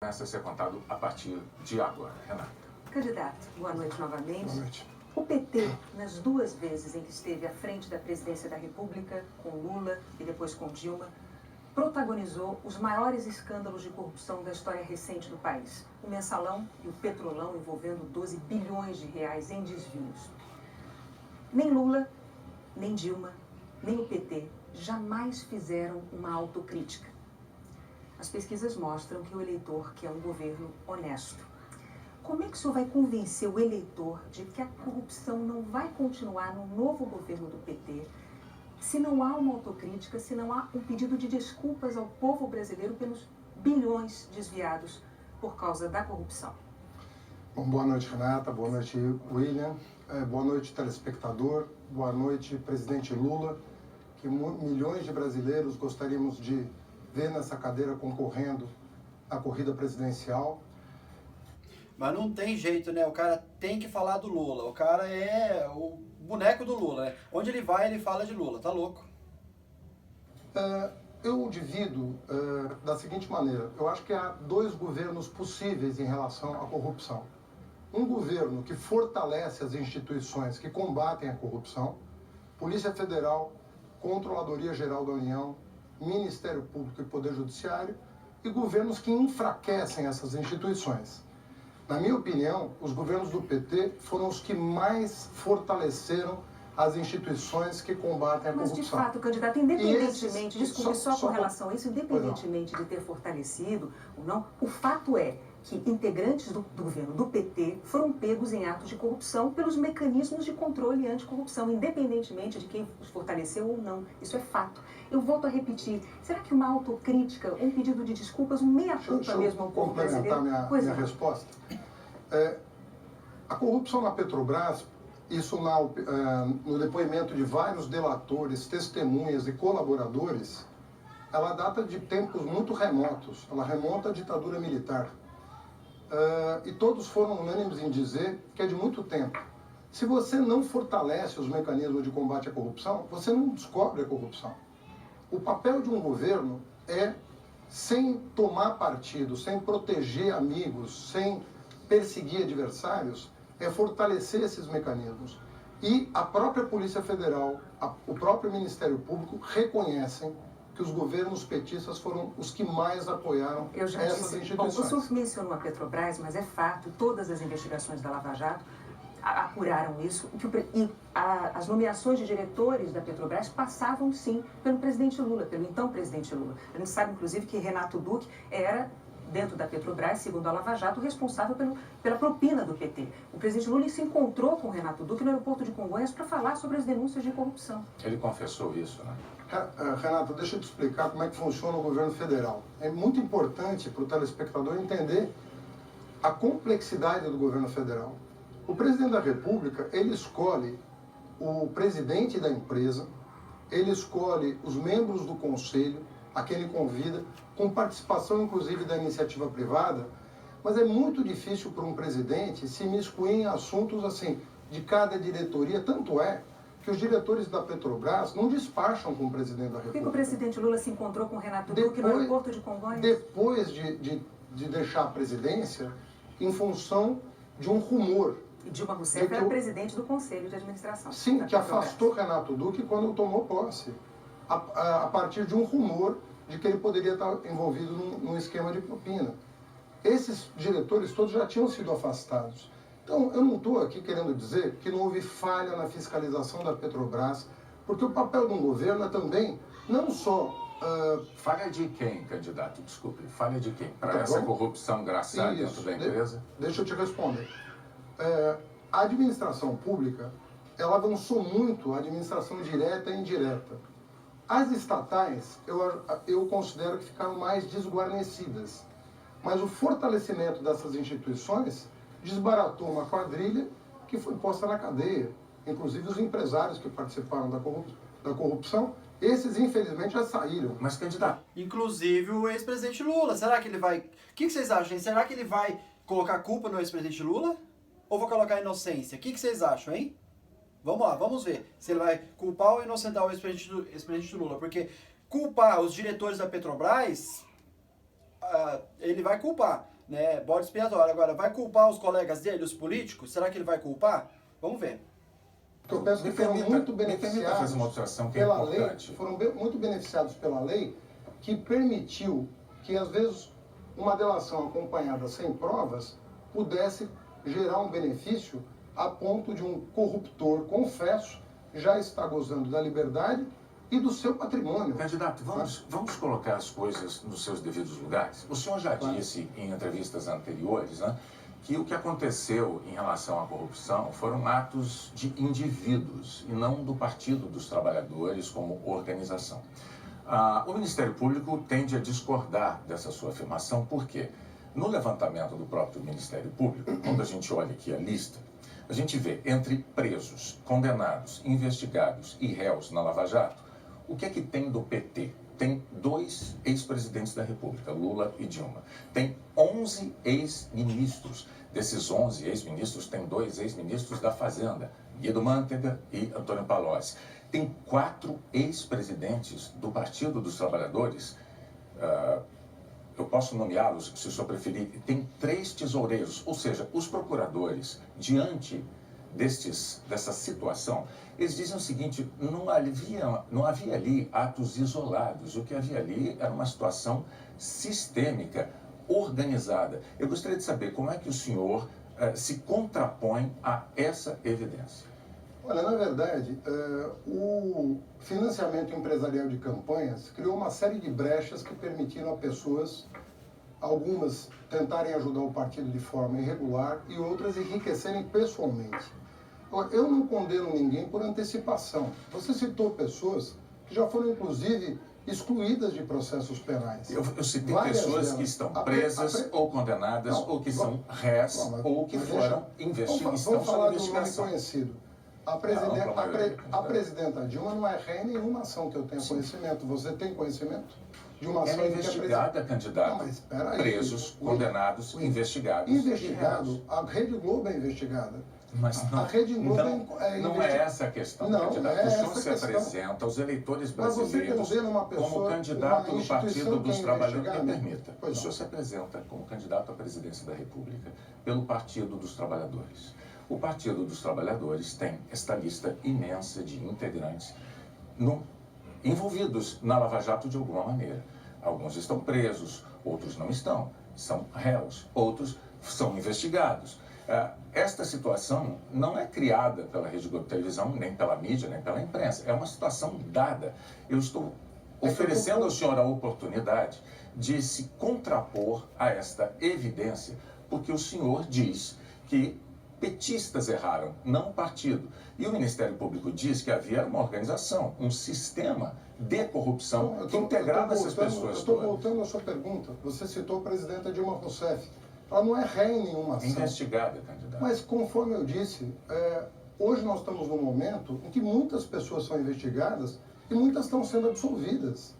Começa a ser contado a partir de agora. Renata. Candidato, boa noite novamente. Boa noite. O PT, nas duas vezes em que esteve à frente da presidência da República, com Lula e depois com Dilma, protagonizou os maiores escândalos de corrupção da história recente do país. O Mensalão e o Petrolão envolvendo 12 bilhões de reais em desvios. Nem Lula, nem Dilma, nem o PT jamais fizeram uma autocrítica. As pesquisas mostram que o eleitor quer um governo honesto. Como é que o senhor vai convencer o eleitor de que a corrupção não vai continuar no novo governo do PT, se não há uma autocrítica, se não há um pedido de desculpas ao povo brasileiro pelos bilhões desviados por causa da corrupção? Bom, boa noite, Renata. Boa noite, William. Boa noite, telespectador. Boa noite, presidente Lula, que milhões de brasileiros gostaríamos de ver nessa cadeira concorrendo à corrida presidencial. Mas não tem jeito, né? O cara tem que falar do Lula. O cara é o boneco do Lula, né? Onde ele vai, ele fala de Lula. Tá louco. Eu divido da seguinte maneira. Eu acho que há dois governos possíveis em relação à corrupção. Um governo que fortalece as instituições que combatem a corrupção, Polícia Federal, Controladoria Geral da União, Ministério Público e Poder Judiciário, e governos que enfraquecem essas instituições. Na minha opinião, os governos do PT foram os que mais fortaleceram as instituições que combatem a corrupção. Mas, de fato, candidato, independentemente, desculpe, só com relação a isso, independentemente de ter fortalecido ou não, o fato é que integrantes do governo do PT foram pegos em atos de corrupção pelos mecanismos de controle anticorrupção, independentemente de quem os fortaleceu ou não. Isso é fato. Eu volto a repetir, será que uma autocrítica, um pedido de desculpas, um meia-culpa mesmo ao povo brasileiro? Minha resposta. A corrupção na Petrobras, isso no depoimento de vários delatores, testemunhas e colaboradores, ela data de tempos muito remotos, ela remonta à ditadura militar. E todos foram unânimes em dizer que é de muito tempo. Se você não fortalece os mecanismos de combate à corrupção, você não descobre a corrupção. O papel de um governo é, sem tomar partido, sem proteger amigos, sem perseguir adversários, é fortalecer esses mecanismos. E a própria Polícia Federal, o próprio Ministério Público reconhecem que os governos petistas foram os que mais apoiaram essas instituições. Bom, o senhor mencionou a Petrobras, mas é fato, todas as investigações da Lava Jato apuraram isso, e as nomeações de diretores da Petrobras passavam, sim, pelo presidente Lula, pelo então presidente Lula. A gente sabe, inclusive, que Renato Duque era, dentro da Petrobras, segundo a Lava Jato, responsável pela propina do PT. O presidente Lula se encontrou com o Renato Duque no aeroporto de Congonhas para falar sobre as denúncias de corrupção. Ele confessou isso, né? Renata, deixa eu te explicar como é que funciona o governo federal. É muito importante para o telespectador entender a complexidade do governo federal. O presidente da República, ele escolhe o presidente da empresa, ele escolhe os membros do conselho, a quem ele convida, com participação inclusive da iniciativa privada, mas é muito difícil para um presidente se imiscuir em assuntos assim, de cada diretoria, tanto é que os diretores da Petrobras não despacham com o presidente da República. Por que o presidente Lula se encontrou com o Renato Duque no aeroporto de Congonhas? Depois de deixar a presidência, em função de um rumor. E Dilma Rousseff era presidente do Conselho de Administração. Sim, que afastou Renato Duque quando tomou posse, a partir de um rumor de que ele poderia estar envolvido num esquema de propina. Esses diretores todos já tinham sido afastados. Então, eu não estou aqui querendo dizer que não houve falha na fiscalização da Petrobras, porque o papel de um governo é também, não só... Falha de quem, candidato? Desculpe, falha de quem? Para essa corrupção graçada dentro da empresa? Deixa eu te responder. A administração pública, ela avançou muito a administração direta e indireta. As estatais, eu considero que ficaram mais desguarnecidas. Mas o fortalecimento dessas instituições desbaratou uma quadrilha que foi posta na cadeia. Inclusive os empresários que participaram da corrupção, esses infelizmente já saíram. Mas, candidato... Inclusive o ex-presidente Lula. Será que ele vai... O que vocês acham, hein? Será que ele vai colocar a culpa no ex-presidente Lula? Ou vai colocar a inocência? O que vocês acham, hein? Vamos lá, vamos ver se ele vai culpar ou inocentar o ex-presidente Lula. Porque culpar os diretores da Petrobras ele vai culpar, né? Bode expiatório. Agora, vai culpar os colegas dele, os políticos? Será que ele vai culpar? Vamos ver. Porque eu penso que foram muito beneficiados fazer uma observação que é pela lei, importante. muito beneficiados pela lei que permitiu que, às vezes, uma delação acompanhada sem provas pudesse gerar um benefício a ponto de um corruptor, confesso, já estar gozando da liberdade e do seu patrimônio. Candidato, vamos colocar as coisas nos seus devidos lugares. O senhor já disse em entrevistas anteriores, né, que o que aconteceu em relação à corrupção foram atos de indivíduos e não do Partido dos Trabalhadores como organização. O Ministério Público tende a discordar dessa sua afirmação, porque no levantamento do próprio Ministério Público, quando a gente olha aqui a lista, a gente vê entre presos, condenados, investigados e réus na Lava Jato, o que é que tem do PT? Tem 2 ex-presidentes da República, Lula e Dilma. Tem 11 ex-ministros. Desses 11 ex-ministros, tem 2 ex-ministros da Fazenda, Guido Mantega e Antônio Palocci. Tem 4 ex-presidentes do Partido dos Trabalhadores, eu posso nomeá-los, se o senhor preferir. Tem 3 tesoureiros, ou seja, os procuradores, diante dessa situação, eles dizem o seguinte: não havia ali atos isolados, o que havia ali era uma situação sistêmica, organizada. Eu gostaria de saber como é que o senhor se contrapõe a essa evidência. Olha, na verdade, o financiamento empresarial de campanhas criou uma série de brechas que permitiram a pessoas, algumas tentarem ajudar o partido de forma irregular e outras enriquecerem pessoalmente. Eu não condeno ninguém por antecipação. Você citou pessoas que já foram, inclusive, excluídas de processos penais. Eu citei Várias pessoas delas. que estão presas ou condenadas, Não, ou que são réis, ou que foram Vamos falar de um nome conhecido. A presidenta Dilma não é ré em nenhuma ação que eu tenha conhecimento. Você tem conhecimento de uma ação Ela é em que investigada, candidato. Não, mas espera aí. Presos, condenados, investigados. Investigado. A Rede Globo é investigada. Mas não, A Rede Globo não é essa a questão, não, candidato. é o senhor essa se questão. apresenta aos eleitores Mas você brasileiros condena uma pessoa, como candidato uma do Partido instituição dos que é Trabalhadores. Me investigada? permita. Pois O senhor não. se apresenta como candidato à presidência da República pelo Partido dos Trabalhadores. O Partido dos Trabalhadores tem esta lista imensa de integrantes envolvidos na Lava Jato de alguma maneira. Alguns estão presos, outros não estão, são réus, outros são investigados. Esta situação não é criada pela Rede Globo Televisão, nem pela mídia, nem pela imprensa. É uma situação dada. Eu estou oferecendo ao senhor a oportunidade de se contrapor a esta evidência, porque o senhor diz que petistas erraram, não o partido. E o Ministério Público diz que havia uma organização, um sistema de corrupção que integrava essas pessoas. Eu estou voltando à sua pergunta. Você citou a presidenta Dilma Rousseff. Ela não é ré em nenhuma ação. Investigada, candidato. Mas, conforme eu disse, hoje nós estamos num momento em que muitas pessoas são investigadas e muitas estão sendo absolvidas.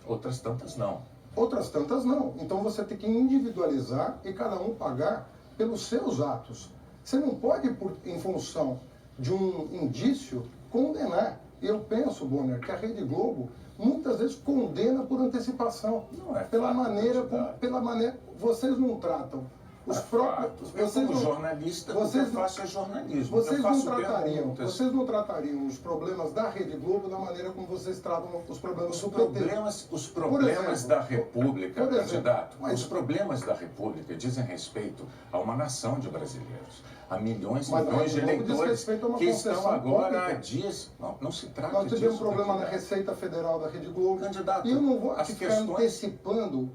Outras tantas não. Outras tantas não. Então você tem que individualizar e cada um pagar pelos seus atos. Você não pode, em função de um indício, condenar. E eu penso, Bonner, que a Rede Globo muitas vezes condena por antecipação. Não é pela fato, maneira, vocês não tratam os próprios. Eu, como jornalista, o que eu faço é jornalismo. Vocês não tratariam os problemas da Rede Globo da maneira como vocês tratam os problemas do PT. Os problemas da República, por exemplo, candidato, mas- os problemas da República dizem respeito a uma nação de brasileiros, a milhões e Mas a milhões de Rede Globo diz eleitores respeito a uma que estão concessão agora há pública. dias. Não se trata Nós disso. tivemos um problema na candidato. Receita Federal da Rede Globo. Candidato, E eu não vou as ficar questões- antecipando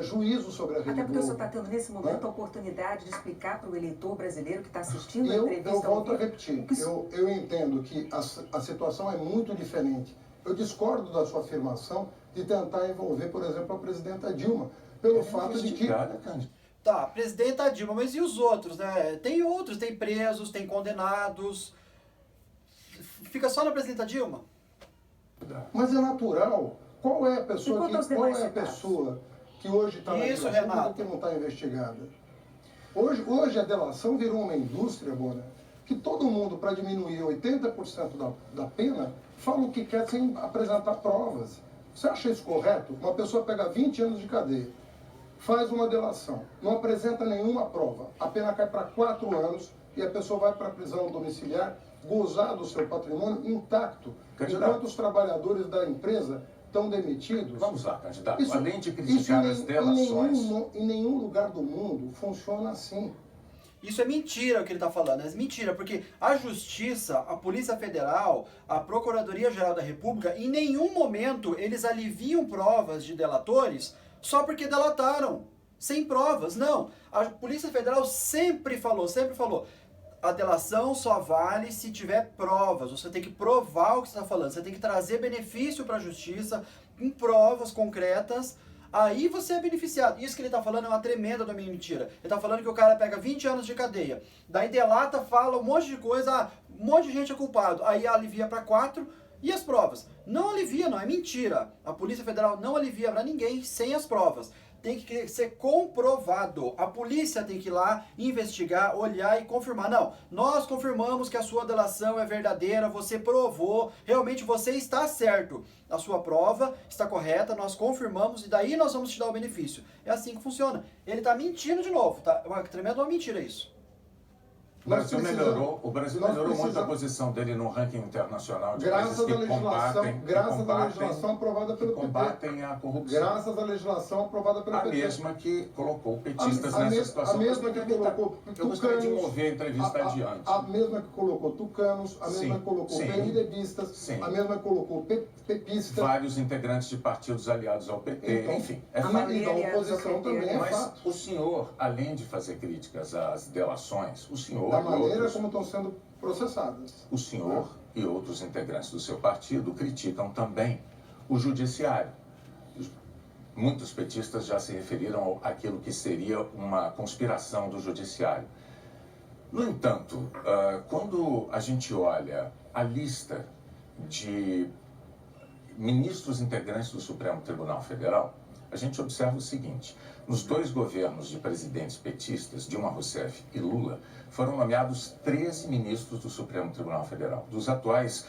juízo sobre a Rede Até porque o senhor Globo. está tendo nesse momento a oportunidade de explicar para o eleitor brasileiro que está assistindo a Eu entrevista. volto ao a vivo, repetir. o que Eu entendo que a situação é muito diferente. Eu discordo da sua afirmação de tentar envolver, por exemplo, a presidenta Dilma, pelo fato de que... Investigada, candidato. Tá, presidenta Dilma, mas e os outros, né? Tem outros, tem presos, tem condenados. Fica só na presidenta Dilma? Mas é natural. Qual é a E pessoa quanto aos que, qual demais é a citados? pessoa que hoje está na Isso, delação Renato. que não está investigada? Hoje a delação virou uma indústria, Bona, que todo mundo, para diminuir 80% da pena, fala o que quer sem apresentar provas. Você acha isso correto? Uma pessoa pega 20 anos de cadeia, faz uma delação, não apresenta nenhuma prova, a pena cai para 4 anos e a pessoa vai para a prisão domiciliar, gozar do seu patrimônio intacto, enquanto os trabalhadores da empresa estão demitidos. Vamos lá, candidato. Isso, Além de criticar as delações... Em nenhum lugar do mundo funciona assim. Isso é mentira o que ele está falando, é mentira, porque a Justiça, a Polícia Federal, a Procuradoria-Geral da República, em nenhum momento eles aliviam provas de delatores só porque delataram, sem provas, não. A Polícia Federal sempre falou, a delação só vale se tiver provas, você tem que provar o que você está falando, você tem que trazer benefício para a Justiça, com provas concretas, aí você é beneficiado. Isso que ele está falando é uma tremenda da minha mentira. Ele está falando que o cara pega 20 anos de cadeia, daí delata, fala um monte de coisa, um monte de gente é culpado, aí alivia para 4, e as provas? Não alivia, não, é mentira. A Polícia Federal não alivia para ninguém sem as provas. Tem que ser comprovado. A polícia tem que ir lá, investigar, olhar e confirmar. Não, nós confirmamos que a sua delação é verdadeira, você provou, realmente você está certo. A sua prova está correta, nós confirmamos e daí nós vamos te dar o benefício. É assim que funciona. Ele está mentindo de novo, tá? É uma tremenda mentira isso. O Brasil melhorou muito a posição dele no ranking internacional de países que combatem a legislação aprovada pelo PT. Combatem a corrupção. Graças à legislação aprovada pelo PT. A mesma que colocou petistas nessa situação. A mesma que colocou Eu gostaria de mover a entrevista adiante. A mesma que colocou tucanos, a mesma que colocou PMDBistas, a mesma que colocou pepistas. Vários integrantes de partidos aliados ao PT, então, enfim. É fato. E da oposição também é fato. Mas o senhor, além de fazer críticas às delações, o senhor... Da maneira como estão sendo processadas. O senhor e outros integrantes do seu partido criticam também o judiciário. Muitos petistas já se referiram àquilo que seria uma conspiração do judiciário. No entanto, quando a gente olha a lista de ministros integrantes do Supremo Tribunal Federal, a gente observa o seguinte: nos 2 governos de presidentes petistas, Dilma Rousseff e Lula, foram nomeados 13 ministros do Supremo Tribunal Federal. Dos atuais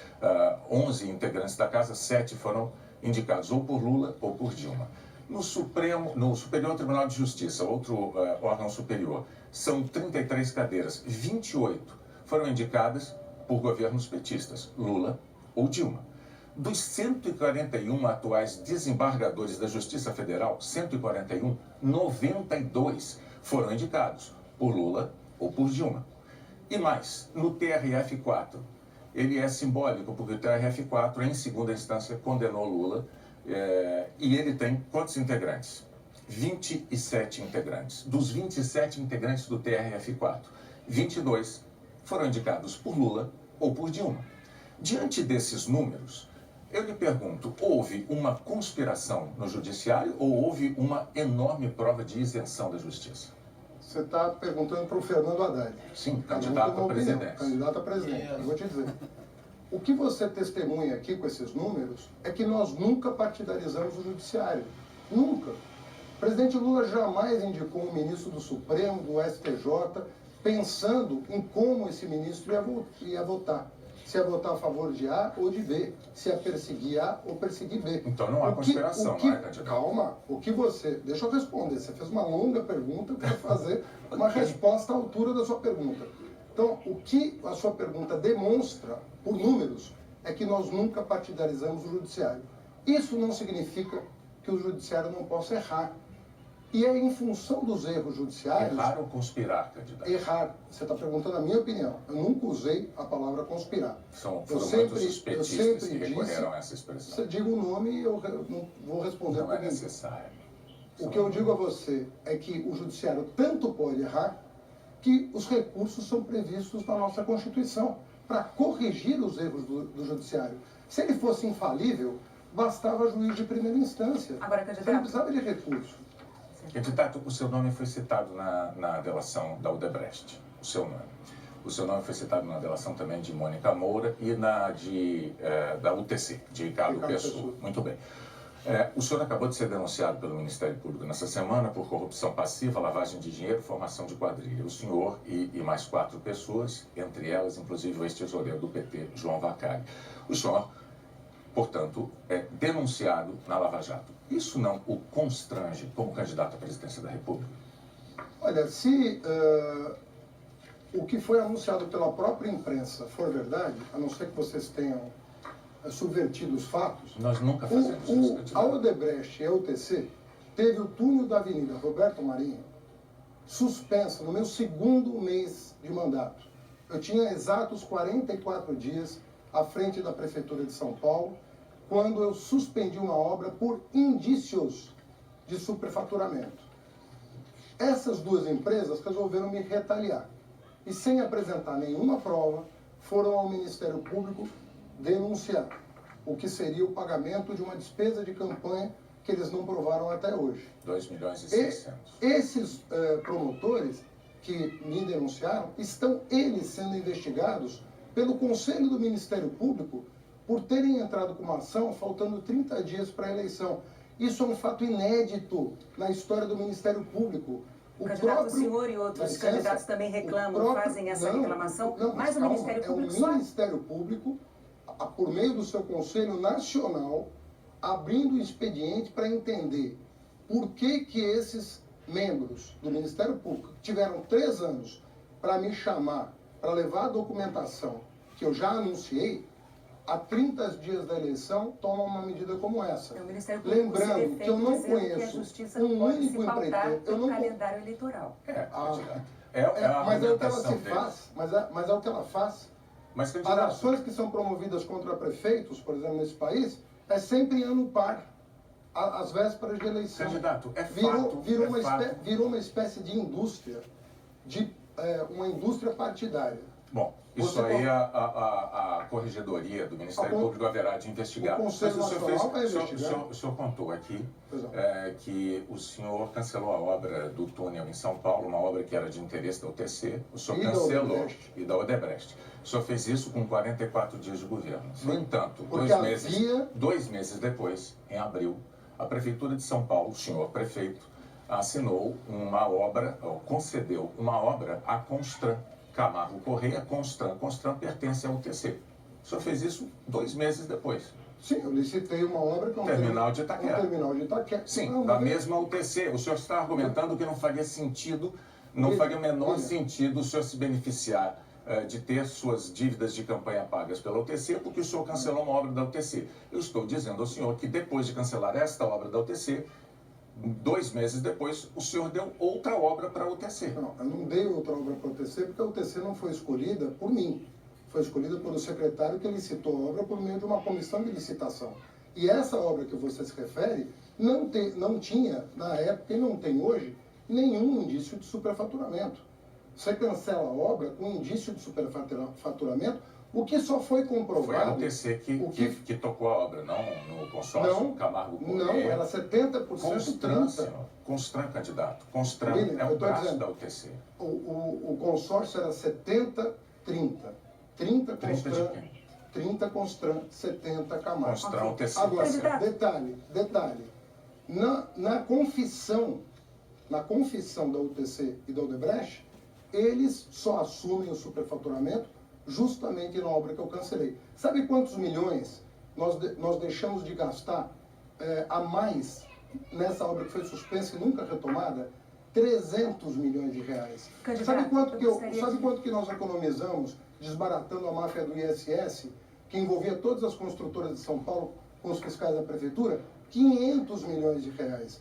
11 integrantes da casa, 7 foram indicados ou por Lula ou por Dilma. No Superior Tribunal de Justiça, outro órgão superior, são 33 cadeiras, 28 foram indicadas por governos petistas, Lula ou Dilma. Dos 141 atuais desembargadores da Justiça Federal, 141, 92 foram indicados por Lula ou por Dilma. E mais, no TRF4, ele é simbólico, porque o TRF4, em segunda instância, condenou Lula, e ele tem quantos integrantes? 27 integrantes. Dos 27 integrantes do TRF4, 22 foram indicados por Lula ou por Dilma. Diante desses números, eu lhe pergunto, houve uma conspiração no judiciário ou houve uma enorme prova de isenção da justiça? Você está perguntando para o Fernando Haddad. Sim, candidato a presidente. Candidato a presidente. Eu vou te dizer. O que você testemunha aqui com esses números é que nós nunca partidarizamos o judiciário. Nunca. O presidente Lula jamais indicou um ministro do Supremo, do STJ, pensando em como esse ministro ia votar. Se ia votar a favor de A ou de B, se ia perseguir A ou perseguir B. Então não há conspiração, não é, candidato? Calma, deixa eu responder. Você fez uma longa pergunta, eu quero fazer uma resposta à altura da sua pergunta. Então, o que a sua pergunta demonstra, por números, é que nós nunca partidarizamos o judiciário. Isso não significa que o judiciário não possa errar. E é em função dos erros judiciários... Errar ou conspirar, candidato? Errar. Você está perguntando a minha opinião. Eu nunca usei a palavra conspirar. Foram muitos os petistas que recorreram a essa expressão. Você diga o nome e eu não vou responder. Não é necessário. O que eu digo a você é que o judiciário tanto pode errar que os recursos são previstos na nossa Constituição para corrigir os erros do judiciário. Se ele fosse infalível, bastava juiz de primeira instância. Agora, candidato... Você não precisava de recurso. Candidato, o seu nome foi citado na delação da Odebrecht. O seu nome. O seu nome foi citado na delação também de Mônica Moura e da UTC, de Ricardo Pessoa. Muito bem. O senhor acabou de ser denunciado pelo Ministério Público nessa semana por corrupção passiva, lavagem de dinheiro, formação de quadrilha. O senhor e mais 4 pessoas, entre elas, inclusive, o ex-tesoureiro do PT, João Vacari. O senhor portanto, é denunciado na Lava Jato. Isso não o constrange como candidato à presidência da República? Olha, se o que foi anunciado pela própria imprensa for verdade, a não ser que vocês tenham subvertido os fatos, Nós nunca fazemos isso, a candidato. Odebrecht e a UTC teve o túnel da Avenida Roberto Marinho suspensa no meu segundo mês de mandato. Eu tinha exatos 44 dias à frente da Prefeitura de São Paulo, quando eu suspendi uma obra por indícios de superfaturamento. Essas duas empresas resolveram me retaliar e, sem apresentar nenhuma prova, foram ao Ministério Público denunciar o que seria o pagamento de uma despesa de campanha que eles não provaram até hoje. 2.600.000. Esses promotores que me denunciaram estão eles sendo investigados pelo Conselho do Ministério Público por terem entrado com uma ação faltando 30 dias para a eleição. Isso é um fato inédito na história do Ministério Público. O senhor e outros candidatos também reclamam, fazem essa reclamação, mas o Ministério Público só... É o Ministério Público, por meio do seu Conselho Nacional, abrindo o expediente para entender por que esses membros do Ministério Público tiveram 3 anos para me chamar, para levar a documentação que eu já anunciei, a 30 dias da eleição, tomam uma medida como essa. O Ministério Público lembrando que eu não conheço um único empreiteiro. Eu não calendário eleitoral. Mas é o que ela se faz. Mas é o que ela faz. Mas, as ações que são promovidas contra prefeitos, por exemplo, nesse país, é sempre ano par, às vésperas de eleição. Candidato, Virou uma espécie de indústria, uma indústria partidária. Bom, isso aí a Corregedoria do Ministério Público haverá de investigar. O Conselho Nacional vai investigar. O senhor contou aqui que o senhor cancelou a obra do túnel em São Paulo, uma obra que era de interesse da UTC. O senhor cancelou. E da Odebrecht. O senhor fez isso com 44 dias de governo. No entanto, 2 meses depois, em abril, a Prefeitura de São Paulo, o senhor prefeito, assinou uma obra, ou concedeu uma obra à Constran. Camargo Correia, Constran pertence à UTC. O senhor fez isso 2 meses depois. Sim, eu licitei uma obra com Terminal de Itaquera. Terminal de Itaquera. Sim, da mesma UTC. O senhor está argumentando que não faria sentido, não faria o menor sentido o senhor se beneficiar de ter suas dívidas de campanha pagas pela UTC, porque o senhor cancelou uma obra da UTC. Eu estou dizendo ao senhor que depois de cancelar esta obra da UTC, 2 meses depois, o senhor deu outra obra para a UTC. Não, eu não dei outra obra para a UTC, porque a UTC não foi escolhida por mim. Foi escolhida pelo secretário que licitou a obra por meio de uma comissão de licitação. E essa obra que você se refere não tinha, na época, e não tem hoje, nenhum indício de superfaturamento. Você cancela a obra com indício de superfaturamento, o que só foi comprovado... Foi a UTC que tocou a obra, não no consórcio Camargo Correia. Não, era 70%. Constran, candidato. Constran é o braço da UTC. O consórcio era 70-30. 30 Constran, 30 Constran, 70 Camargo. Constran, UTC. Agora, detalhe. Na confissão da UTC e da Odebrecht, eles só assumem o superfaturamento justamente na obra que eu cancelei. Sabe quantos milhões nós deixamos de gastar a mais nessa obra que foi suspensa e nunca retomada? 300 milhões de reais. Sabe quanto que nós economizamos desbaratando a máfia do ISS, que envolvia todas as construtoras de São Paulo com os fiscais da prefeitura? 500 milhões de reais.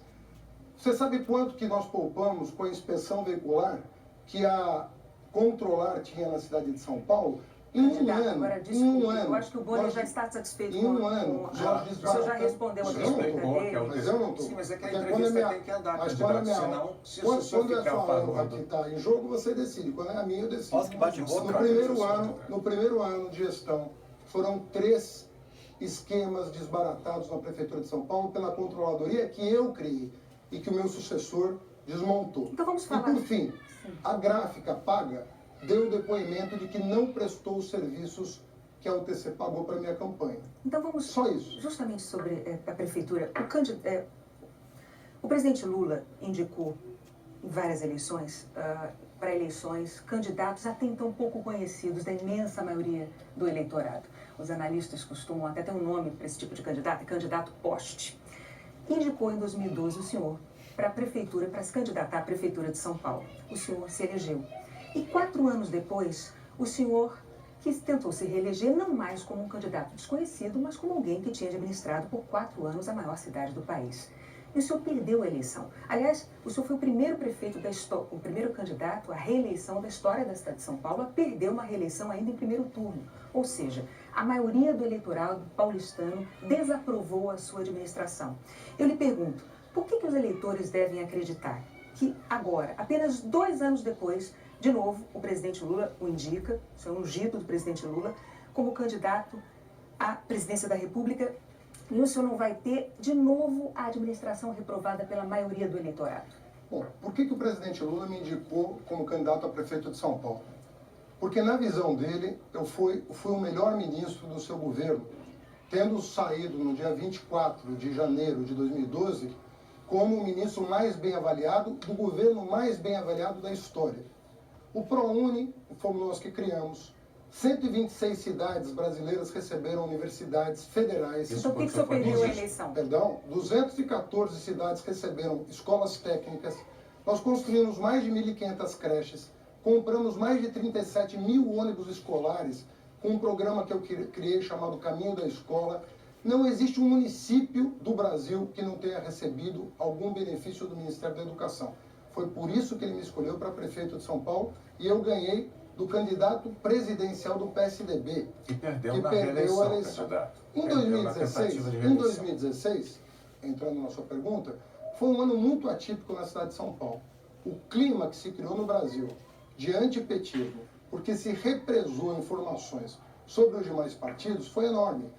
Você sabe quanto que nós poupamos com a inspeção veicular que a Controlar tinha na cidade de São Paulo? Em um ano. Eu acho que o Boni já está satisfeito com o senhor já respondeu a pergunta dele. Mas eu não estou. Sim, mas é que a entrevista tem que andar, candidato, senão, se o senhor quando ficar a sua honra falando... que está em jogo, você decide. Quando é a minha, eu decido. Nossa, que bate-boca. No primeiro ano de gestão, foram 3 esquemas desbaratados na Prefeitura de São Paulo pela Controladoria que eu criei e que o meu sucessor desmontou. Então vamos falar. E por fim, a Gráfica Paga deu depoimento de que não prestou os serviços que a UTC pagou para a minha campanha. Então vamos... Só isso. Justamente sobre a prefeitura. O presidente Lula indicou em várias eleições, para eleições, candidatos até então pouco conhecidos da imensa maioria do eleitorado. Os analistas costumam até ter um nome para esse tipo de candidato, candidato poste. Indicou em 2012 o senhor para a prefeitura, para se candidatar à prefeitura de São Paulo. O senhor se elegeu. E 4 anos depois, o senhor tentou se reeleger não mais como um candidato desconhecido, mas como alguém que tinha administrado por 4 anos a maior cidade do país. E o senhor perdeu a eleição. Aliás, o senhor foi o primeiro prefeito da história, o primeiro candidato à reeleição da história da cidade de São Paulo a perder uma reeleição ainda em primeiro turno. Ou seja, a maioria do eleitorado paulistano desaprovou a sua administração. Eu lhe pergunto, por que os eleitores devem acreditar que agora, apenas 2 anos depois, de novo, o presidente Lula o indica, o senhor ungido do presidente Lula, como candidato à presidência da República, e o senhor não vai ter, de novo, a administração reprovada pela maioria do eleitorado? Bom, por que o presidente Lula me indicou como candidato a prefeito de São Paulo? Porque, na visão dele, eu fui o melhor ministro do seu governo, tendo saído no dia 24 de janeiro de 2012 como o ministro mais bem avaliado do governo mais bem avaliado da história. O ProUni fomos nós que criamos. 126 cidades brasileiras receberam universidades federais. Então, por que o senhor perdeu a eleição? Perdão, 214 cidades receberam escolas técnicas. Nós construímos mais de 1.500 creches, compramos mais de 37 mil ônibus escolares, com um programa que eu criei chamado Caminho da Escola. Não existe um município do Brasil que não tenha recebido algum benefício do Ministério da Educação. Foi por isso que ele me escolheu para prefeito de São Paulo e eu ganhei do candidato presidencial do PSDB, que perdeu a eleição. Candidato. Em 2016, entrando na sua pergunta, foi um ano muito atípico na cidade de São Paulo. O clima que se criou no Brasil de antipetismo, porque se represou informações sobre os demais partidos, foi enorme.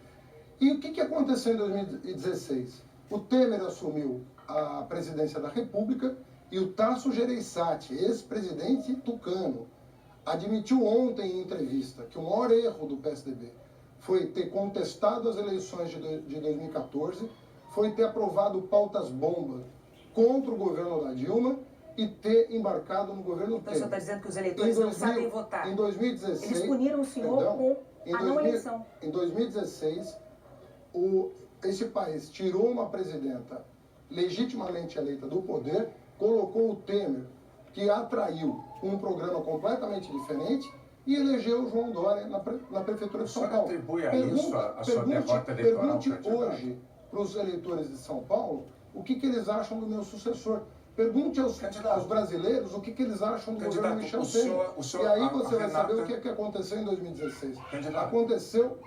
E o que aconteceu em 2016? O Temer assumiu a presidência da República e o Tasso Gereissati, ex-presidente tucano, admitiu ontem em entrevista que o maior erro do PSDB foi ter contestado as eleições de 2014, foi ter aprovado pautas-bomba contra o governo da Dilma e ter embarcado no governo Então, o Temer. senhor está dizendo que os eleitores não sabem votar. Em 2016... Eles puniram o senhor com a não eleição. Em 2016, esse país tirou uma presidenta legitimamente eleita do poder, colocou o Temer, que atraiu um programa completamente diferente, e elegeu o João Dória na Prefeitura de São Paulo. Atribui a isso a sua derrota eleitoral? Pergunte hoje para os eleitores de São Paulo o que eles acham do meu sucessor. Pergunte aos brasileiros o que eles acham do governo Michel Temer. E aí você vai saber o que aconteceu em 2016. Aconteceu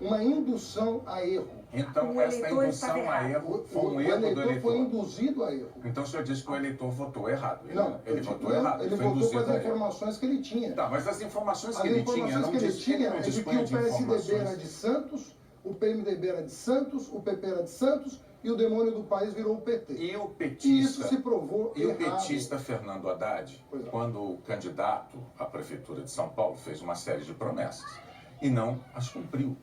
uma indução a erro. Então, essa indução a erro foi um erro do eleitor. O eleitor foi induzido a erro. Então, o senhor disse que o eleitor votou errado. Ele votou errado. Ele votou com as informações que ele tinha. Tá, mas as informações que ele tinha é de que o PSDB era de Santos, o PMDB era de Santos, o PP era de Santos e o demônio do país virou o PT. E o petista, e isso se provou e errado. O petista Fernando Haddad, quando candidato à Prefeitura de São Paulo, fez uma série de promessas e não as cumpriu.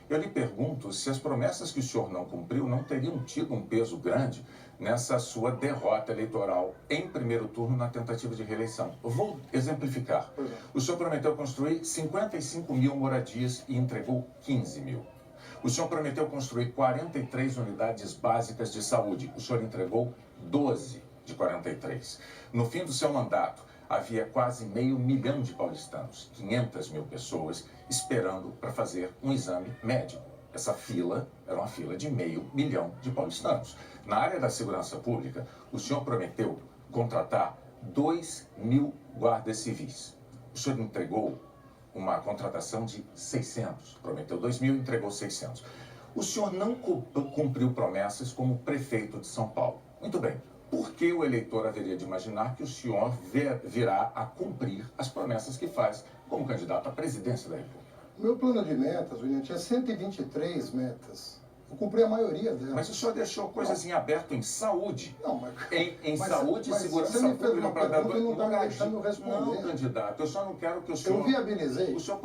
Eu lhe pergunto se as promessas que o senhor não cumpriu não teriam tido um peso grande nessa sua derrota eleitoral em primeiro turno na tentativa de reeleição. Eu vou exemplificar. O senhor prometeu construir 55 mil moradias e entregou 15 mil. O senhor prometeu construir 43 unidades básicas de saúde. O senhor entregou 12 de 43. No fim do seu mandato, havia quase 500 mil de paulistanos, 500 mil pessoas, esperando para fazer um exame médico. Essa fila era uma fila de 500 mil de paulistanos. Na área da segurança pública, o senhor prometeu contratar 2.000 guardas civis. O senhor entregou uma contratação de 600. Prometeu 2.000 e entregou 600. O senhor não cumpriu promessas como prefeito de São Paulo. Muito bem. Por que o eleitor haveria de imaginar que o senhor virá a cumprir as promessas que faz como candidato à presidência da República? O meu plano de metas, William, tinha 123 metas. Eu cumpri a maioria delas. Mas o senhor deixou coisas em aberto em saúde. Não, mas... Em mas saúde e mas segurança você me fez pública uma para dar pergunta e não está me lugar deixando responder. Não, candidato, eu só não quero que o senhor... Eu viabilizei. O senhor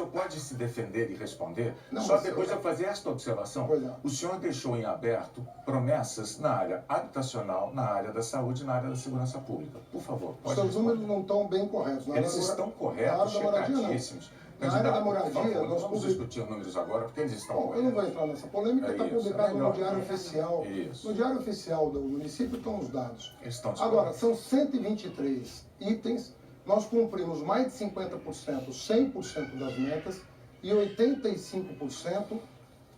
pode se defender e responder, Não, só mas depois eu fazer esta observação. Pois não. O senhor deixou em aberto promessas na área habitacional, na área da saúde e na área da segurança pública. Por favor, Os pode seus responder. números não estão bem corretos. Eles estão corretos, Na área da moradia, não. checadíssimos. Na área da Candidato, moradia, por favor, nós não vamos publicamos... discutir números agora, porque eles estão Bom, eu não vou corretos. entrar nessa polêmica, está É isso, publicado é no melhor. Diário Oficial. Isso. No Diário Oficial do município estão os dados. Eles estão Agora, disponíveis. são 123 itens, nós cumprimos mais de 50%, 100% das metas, e 85%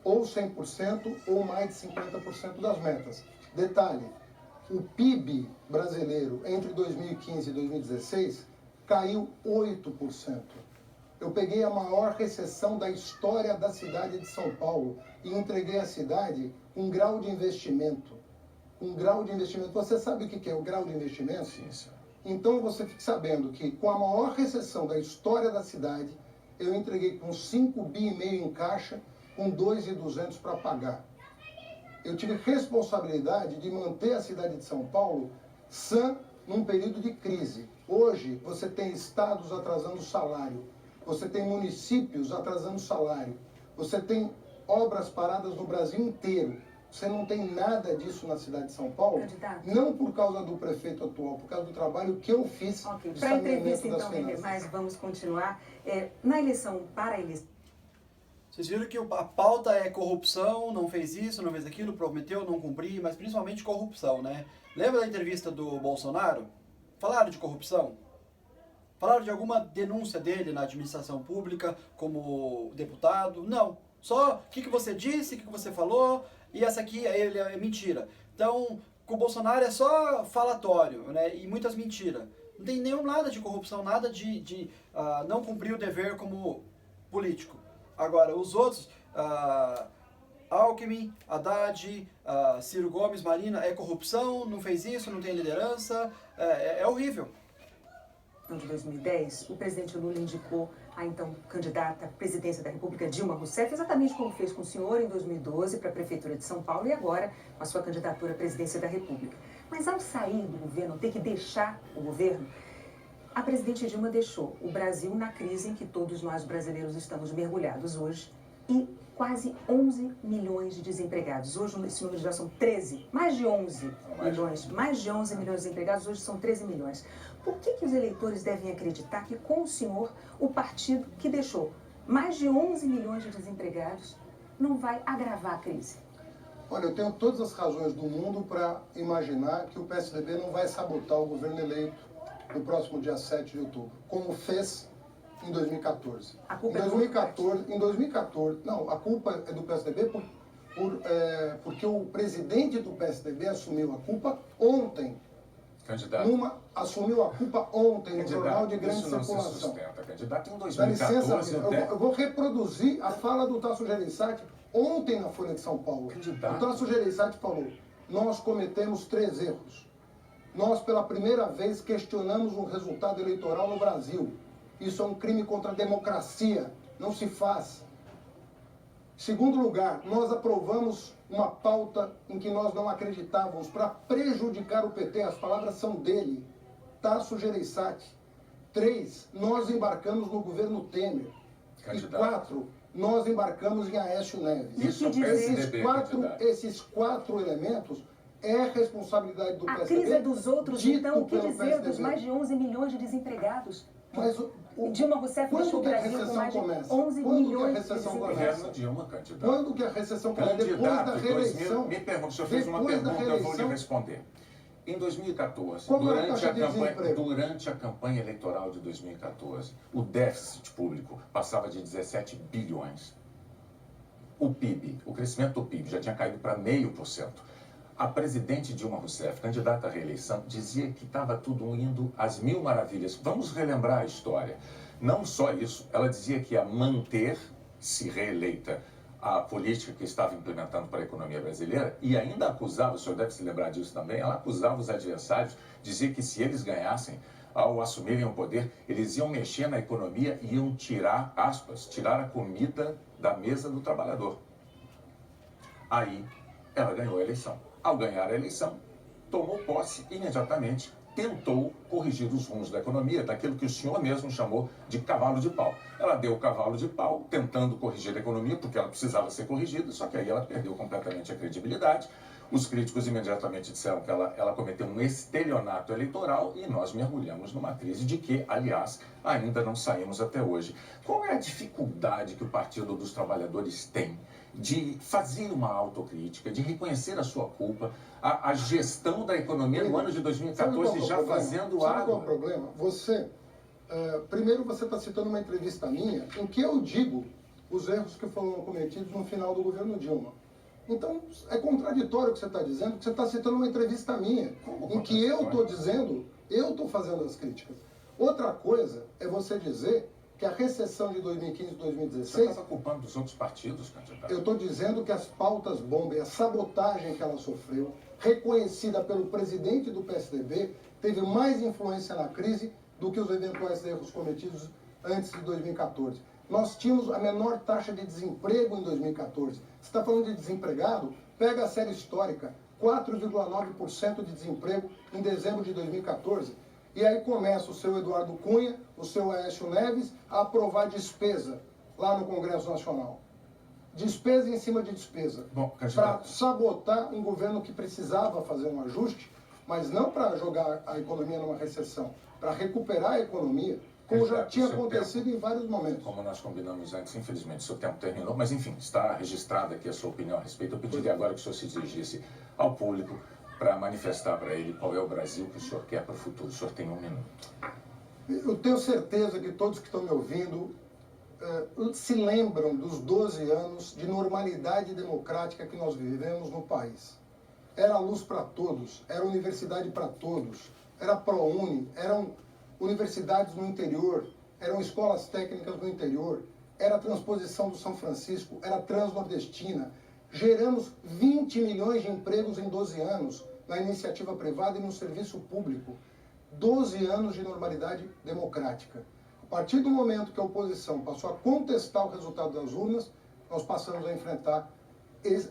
ou 100% ou mais de 50% das metas. Detalhe, o PIB brasileiro entre 2015 e 2016 caiu 8%. Eu peguei a maior recessão da história da cidade de São Paulo e entreguei a cidade com um grau de investimento. Um grau de investimento. Você sabe o que é o grau de investimento? Sim, senhor. Então você fique sabendo que com a maior recessão da história da cidade, eu entreguei com 5,5 bi em caixa, com 2.200 para pagar. Eu tive responsabilidade de manter a cidade de São Paulo sã num período de crise. Hoje você tem estados atrasando salário, você tem municípios atrasando salário, você tem obras paradas no Brasil inteiro. Você não tem nada disso na cidade de São Paulo, Candidato. não por causa do prefeito atual, por causa do trabalho que eu fiz Ok, de para a entrevista saneamento das então, Renê, finanças. mas vamos continuar. Na eleição, para a eleição, Vocês viram que a pauta é corrupção, não fez isso, não fez aquilo, prometeu, não cumprir, mas principalmente corrupção, né? Lembra da entrevista do Bolsonaro? Falaram de corrupção? Falaram de alguma denúncia dele na administração pública como deputado? Não. Só o que você disse, o que você falou, e essa aqui é mentira. Então, com o Bolsonaro é só falatório, né? E muitas mentiras. Não tem nenhum nada de corrupção, nada de não cumprir o dever como político. Agora, os outros, Alckmin, Haddad, Ciro Gomes, Marina, é corrupção, não fez isso, não tem liderança, é horrível. de 2010, o presidente Lula indicou a então candidata à presidência da República, Dilma Rousseff, exatamente como fez com o senhor em 2012 para a Prefeitura de São Paulo e agora com a sua candidatura à presidência da República. Mas ao sair do governo, ter que deixar o governo, a presidente Dilma deixou o Brasil na crise em que todos nós brasileiros estamos mergulhados hoje e quase 11 milhões de desempregados. Hoje esse número já são 13, mais de 11 milhões de desempregados, hoje são 13 milhões. Por que os eleitores devem acreditar que com o senhor, o partido que deixou mais de 11 milhões de desempregados não vai agravar a crise? Olha, eu tenho todas as razões do mundo para imaginar que o PSDB não vai sabotar o governo eleito no próximo dia 7 de outubro, como fez em 2014. A culpa Em 2014, não, a culpa é do PSDB porque o presidente do PSDB assumiu a culpa ontem. Candidato. Assumiu a culpa ontem no jornal de grande isso não circulação. se sustenta, candidato. Em Dá licença, 2014, eu vou reproduzir a fala do Tasso Gereissati ontem na Folha de São Paulo. Candidato. O Tasso Gereissati falou: nós cometemos 3 erros. Nós, pela primeira vez, questionamos um resultado eleitoral no Brasil. Isso é um crime contra a democracia. Não se faz. Segundo lugar, nós aprovamos uma pauta em que nós não acreditávamos para prejudicar o PT. As palavras são dele, Tasso Gereissati. 3, nós embarcamos no governo Temer. Candidato. E 4, nós embarcamos em Aécio Neves. Isso é o PSDB, Esses 4 elementos é responsabilidade do A PSDB. crise é dos outros, dito então, o que pelo dizer dos PSDB. mais de 11 milhões de desempregados? Mas Dilma Rousseff deixou o quando que a Brasil com recessão mais de começa? 11 Quando que a milhões de recessão desempregados. Governo Dilma, candidato. Quando que a recessão começa? Depois da Candidato, reeleição. me pergunta, o senhor fez uma Depois da pergunta, eu vou lhe reeleição. responder. Em 2014, Qual era a taxa de desemprego? durante a campanha eleitoral de 2014, o déficit público passava de 17 bilhões. O PIB, o crescimento do PIB já tinha caído para 0,5%. A presidente Dilma Rousseff, candidata à reeleição, dizia que estava tudo indo às mil maravilhas. Vamos relembrar a história. Não só isso, ela dizia que ia manter, se reeleita, a política que estava implementando para a economia brasileira e ainda acusava, o senhor deve se lembrar disso também, ela acusava os adversários, dizia que se eles ganhassem, ao assumirem o poder, eles iam mexer na economia e iam tirar, aspas, tirar a comida da mesa do trabalhador. Aí ela ganhou a eleição. Ao ganhar a eleição, tomou posse imediatamente, tentou corrigir os rumos da economia, daquilo que o senhor mesmo chamou de cavalo de pau. Ela deu o cavalo de pau, tentando corrigir a economia, porque ela precisava ser corrigida, só que aí ela perdeu completamente a credibilidade. Os críticos imediatamente disseram que ela cometeu um estelionato eleitoral e nós mergulhamos numa crise de que, aliás, ainda não saímos até hoje. Qual é a dificuldade que o Partido dos Trabalhadores tem de fazer uma autocrítica, de reconhecer a sua culpa, a gestão da economia no ano de 2014 já fazendo Sabe qual é o água? problema? Primeiro você está citando uma entrevista minha em que eu digo os erros que foram cometidos no final do governo Dilma. Então, é contraditório o que você está dizendo, porque você está citando uma entrevista minha, em que eu estou dizendo, eu estou fazendo as críticas. Outra coisa é você dizer que a recessão de 2015 e Você 2016... está culpando dos outros partidos, candidato? Eu estou dizendo que as pautas bomba e a sabotagem que ela sofreu, reconhecida pelo presidente do PSDB, teve mais influência na crise do que os eventuais erros cometidos antes de 2014. Nós tínhamos a menor taxa de desemprego em 2014. Você está falando de desempregado? Pega a série histórica, 4,9% de desemprego em dezembro de 2014. E aí começa o seu Eduardo Cunha, o seu Aécio Neves, a aprovar despesa lá no Congresso Nacional. Despesa em cima de despesa. Para sabotar um governo que precisava fazer um ajuste, mas não para jogar a economia numa recessão, para recuperar a economia, como já tinha acontecido em vários momentos. Como nós combinamos antes, infelizmente o seu tempo terminou, mas enfim, está registrada aqui a sua opinião a respeito. Eu pediria agora que o senhor se dirigisse ao público para manifestar para ele qual é o Brasil que o senhor quer para o futuro. O senhor tem 1 minuto. Eu tenho certeza que todos que estão me ouvindo se lembram dos 12 anos de normalidade democrática que nós vivemos no país. Era luz para todos, era universidade para todos, era ProUni, eram universidades no interior, eram escolas técnicas no interior, era a transposição do São Francisco, era a Transnordestina. Geramos 20 milhões de empregos em 12 anos na iniciativa privada e no serviço público. 12 anos de normalidade democrática. A partir do momento que a oposição passou a contestar o resultado das urnas, nós passamos a enfrentar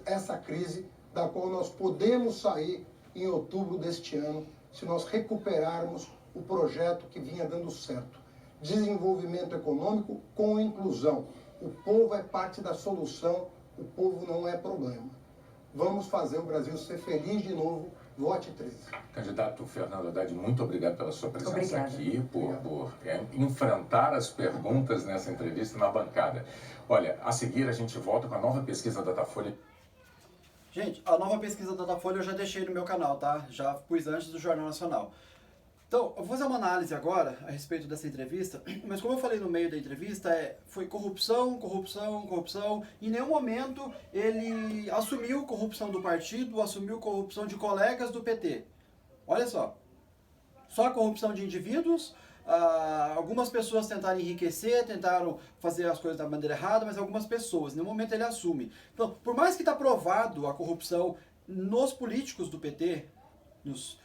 essa crise da qual nós podemos sair em outubro deste ano, se nós recuperarmos o projeto que vinha dando certo. Desenvolvimento econômico com inclusão. O povo é parte da solução, o povo não é problema. Vamos fazer o Brasil ser feliz de novo. Vote 13. Candidato Fernando Haddad, muito obrigado pela sua presença Obrigada. aqui, por enfrentar as perguntas nessa entrevista na bancada. Olha, a seguir a gente volta com a nova pesquisa da Datafolha. Gente, a nova pesquisa da Datafolha eu já deixei no meu canal, tá? Já pus antes do Jornal Nacional. Então, eu vou fazer uma análise agora a respeito dessa entrevista, mas como eu falei no meio da entrevista, foi corrupção, corrupção, corrupção. Em nenhum momento ele assumiu corrupção do partido, assumiu corrupção de colegas do PT. Olha só corrupção de indivíduos. Algumas pessoas tentaram enriquecer, tentaram fazer as coisas da maneira errada, mas algumas pessoas, em nenhum momento ele assume. Então, por mais que está provado a corrupção nos políticos do PT, nos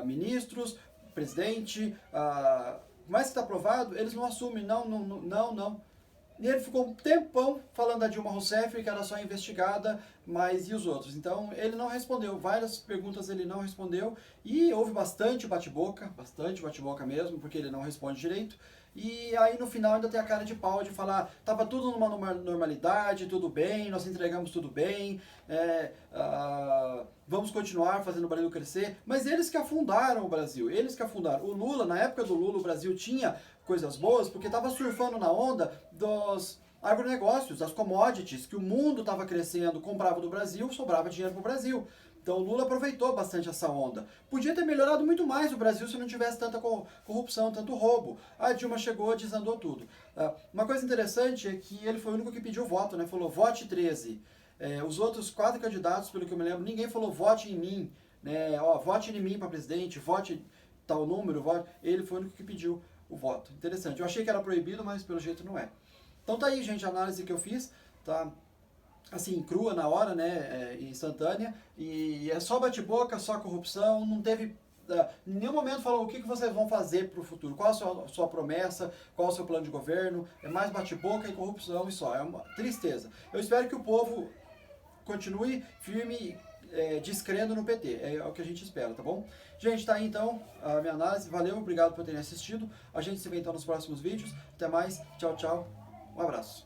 ministros, presidente, mais que está provado, eles não assumem, não. E ele ficou um tempão falando da Dilma Rousseff, que era só investigada, mas e os outros? Então, ele não respondeu, várias perguntas ele não respondeu, e houve bastante bate-boca mesmo, porque ele não responde direito. E aí no final ainda tem a cara de pau de falar, tava tudo numa normalidade, tudo bem, nós entregamos tudo bem, vamos continuar fazendo o Brasil crescer. Mas eles que afundaram o Brasil, eles que afundaram. O Lula, na época do Lula, o Brasil tinha coisas boas, porque estava surfando na onda dos agronegócios, das commodities, que o mundo estava crescendo, comprava do Brasil, sobrava dinheiro para o Brasil. Então o Lula aproveitou bastante essa onda. Podia ter melhorado muito mais o Brasil se não tivesse tanta corrupção, tanto roubo. A Dilma chegou, desandou tudo. Uma coisa interessante é que ele foi o único que pediu voto, né? Falou, vote 13. Os outros 4 candidatos, pelo que eu me lembro, ninguém falou, vote em mim. Né? Vote em mim para presidente, vote tal número, vote. Ele foi o único que pediu o voto. Interessante. Eu achei que era proibido, mas pelo jeito não é. Então tá aí, gente, a análise que eu fiz, tá? Assim, crua na hora, né, instantânea, e é só bate-boca, só corrupção, não teve, em nenhum momento falou o que vocês vão fazer para o futuro, qual a sua promessa, qual o seu plano de governo, é mais bate-boca e corrupção e só, é uma tristeza. Eu espero que o povo continue firme, descrendo no PT. É o que a gente espera, tá bom? Gente, tá aí então a minha análise. Valeu, obrigado por terem assistido. A gente se vê então nos próximos vídeos. Até mais, tchau, tchau. Um abraço.